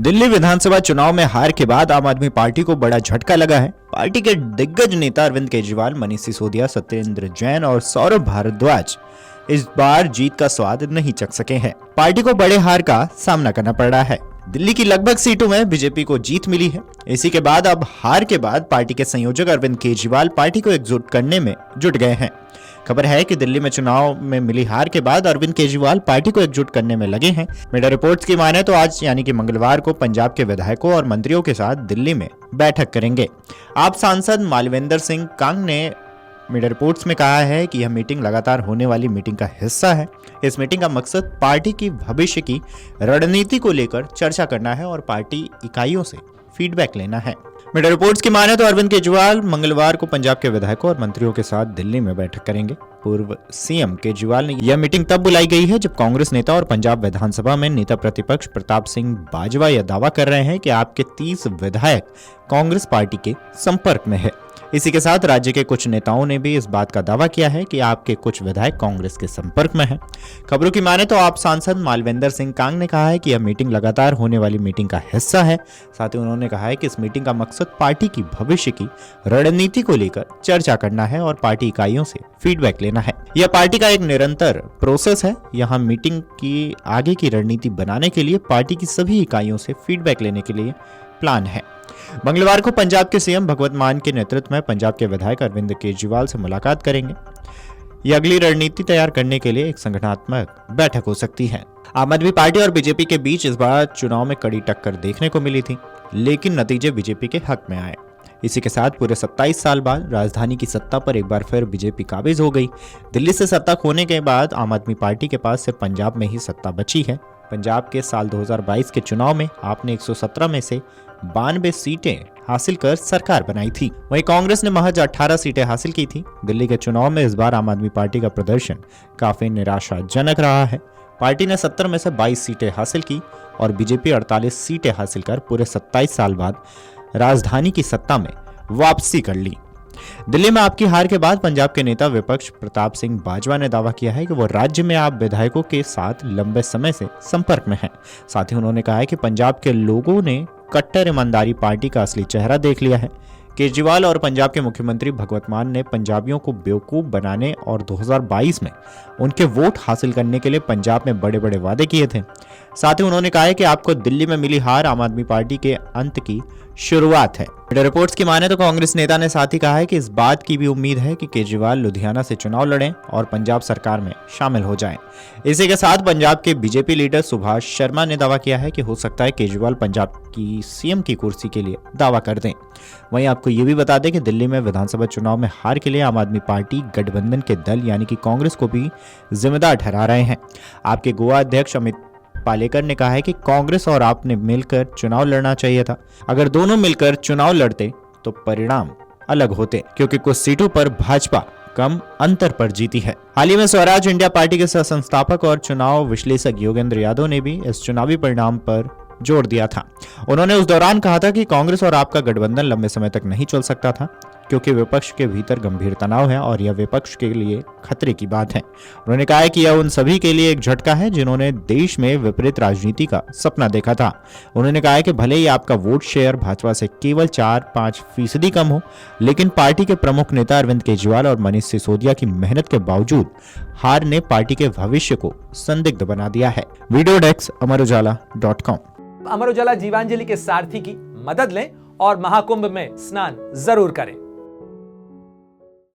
दिल्ली विधानसभा चुनाव में हार के बाद आम आदमी पार्टी को बड़ा झटका लगा है। पार्टी के दिग्गज नेता अरविंद केजरीवाल, मनीष सिसोदिया, सत्येंद्र जैन और सौरभ भारद्वाज इस बार जीत का स्वाद नहीं चख सके हैं। पार्टी को बड़े हार का सामना करना पड़ रहा है। दिल्ली की लगभग सीटों में बीजेपी को जीत मिली है। इसी के बाद अब हार के बाद पार्टी के संयोजक अरविंद केजरीवाल पार्टी को एकजुट करने में जुट गए हैं। खबर है कि दिल्ली में चुनाव में मिली हार के बाद अरविंद केजरीवाल पार्टी को एकजुट करने में लगे हैं। मीडिया रिपोर्ट्स की माने तो आज यानी कि मंगलवार को पंजाब के विधायकों और मंत्रियों के साथ दिल्ली में बैठक करेंगे। आप सांसद मालविंदर सिंह कांग ने मीडिया रिपोर्ट्स में कहा है कि यह मीटिंग लगातार होने वाली मीटिंग का हिस्सा है। इस मीटिंग का मकसद पार्टी की भविष्य की रणनीति को लेकर चर्चा करना है और पार्टी इकाइयों से फीडबैक लेना है। मीडिया रिपोर्ट्स की माने तो अरविंद केजरीवाल मंगलवार को पंजाब के विधायकों और मंत्रियों के साथ दिल्ली में बैठक करेंगे। पूर्व सीएम केजरीवाल ने यह मीटिंग तब बुलाई गई है जब कांग्रेस नेता और पंजाब विधानसभा में नेता प्रतिपक्ष प्रताप सिंह बाजवा यह दावा कर रहे हैं कि आपके 30 विधायक कांग्रेस पार्टी के संपर्क में है। इसी के साथ राज्य के कुछ नेताओं ने भी इस बात का दावा किया है कि आपके कुछ विधायक कांग्रेस के संपर्क में हैं। खबरों की माने तो आप सांसद मालविंदर सिंह कांग ने कहा है कि यह मीटिंग लगातार होने वाली मीटिंग का हिस्सा है। साथ ही उन्होंने कहा है कि इस मीटिंग का मकसद पार्टी की भविष्य की रणनीति को लेकर चर्चा करना है और पार्टी इकाइयों से फीडबैक लेना है। यह पार्टी का एक निरंतर प्रोसेस है। यहाँ मीटिंग की आगे की रणनीति बनाने के लिए पार्टी की सभी इकाइयों से फीडबैक लेने के लिए प्लान है। मंगलवार को पंजाब के सीएम भगवंत मान के नेतृत्व में पंजाब के विधायक अरविंद केजरीवाल से मुलाकात करेंगे। यह अगली रणनीति तैयार करने के लिए एक संगठनात्मक बैठक हो सकती है। आम आदमी पार्टी और बीजेपी के बीच इस बार चुनाव में कड़ी टक्कर देखने को मिली थी, लेकिन नतीजे बीजेपी के हक में आए। इसी के साथ पूरे 27 साल बाद राजधानी की सत्ता पर एक बार फिर बीजेपी काबिज हो गई। दिल्ली से सत्ता खोने के बाद आम आदमी पार्टी के पास सिर्फ पंजाब में ही सत्ता बची है। पंजाब के साल 2022 के चुनाव में आपने 117 में से 92 सीटें हासिल कर सरकार बनाई थी। वहीं कांग्रेस ने महज 18 सीटें हासिल की थी। दिल्ली के चुनाव में इस बार आम आदमी पार्टी का प्रदर्शन काफी निराशाजनक रहा है। पार्टी ने 70 में से 22 सीटें हासिल की और बीजेपी 48 सीटें हासिल कर पूरे 27 साल बाद राजधानी की सत्ता में वापसी कर ली। दिल्ली में आपकी हार के बाद पंजाब के नेता विपक्ष प्रताप सिंह बाजवा ने दावा किया है कि वो राज्य में आप विधायकों के साथ लंबे समय से संपर्क में हैं। साथ ही उन्होंने कहा है कि पंजाब के लोगों ने कट्टर ईमानदारी पार्टी का असली चेहरा देख लिया है। केजरीवाल और पंजाब के मुख्यमंत्री भगवंत मान ने पंजाबियों को बेवकूफ बनाने और 2022 में उनके वोट हासिल करने के लिए पंजाब में बड़े बड़े वादे किए थे। साथ ही उन्होंने कहा है कि आपको दिल्ली में मिली हार आम आदमी पार्टी के अंत की शुरुआत है। मीडिया रिपोर्ट्स की माने तो कांग्रेस नेता ने साथ ही कहा है कि इस बात की भी उम्मीद है कि केजरीवाल लुधियाना से चुनाव लड़ें और पंजाब सरकार में शामिल हो जाएं। इसी के साथ पंजाब के बीजेपी लीडर सुभाष शर्मा ने दावा किया है कि हो सकता है केजरीवाल पंजाब की सीएम की कुर्सी के लिए दावा कर दें। वहीं आपको ये भी बता दें कि दिल्ली में विधानसभा चुनाव में हार के लिए आम आदमी पार्टी गठबंधन के दल यानी कि कांग्रेस को भी जिम्मेदार ठहरा रहे हैं। आपके गोवा अध्यक्ष अमित पालेकर ने कहा है कि कांग्रेस और आपने मिलकर चुनाव लड़ना चाहिए था। अगर दोनों मिलकर चुनाव लड़ते तो परिणाम अलग होते, क्योंकि कुछ सीटों पर भाजपा कम अंतर पर जीती है। हाल ही में स्वराज इंडिया पार्टी के सह संस्थापक और चुनाव विश्लेषक योगेंद्र यादव ने भी इस चुनावी परिणाम पर जोर दिया था। उन्होंने उस दौरान कहा था कि कांग्रेस और आपका गठबंधन लंबे समय तक नहीं चल सकता था, क्योंकि विपक्ष के भीतर गंभीर तनाव है और यह विपक्ष के लिए खतरे की बात है। उन्होंने कहा है कि यह उन सभी के लिए एक झटका है जिन्होंने देश में विपरीत राजनीति का सपना देखा था। उन्होंने कहा है कि भले ही आपका वोट शेयर भाजपा से केवल 4-5% कम हो, लेकिन पार्टी के प्रमुख नेता अरविंद केजरीवाल और मनीष सिसोदिया की मेहनत के बावजूद हार ने पार्टी के भविष्य को संदिग्ध बना दिया है। Video desk अमरउजाला.com। अमर उजाला जीवांजलि के सारथी की मदद लें और महाकुंभ में स्नान जरूर करें।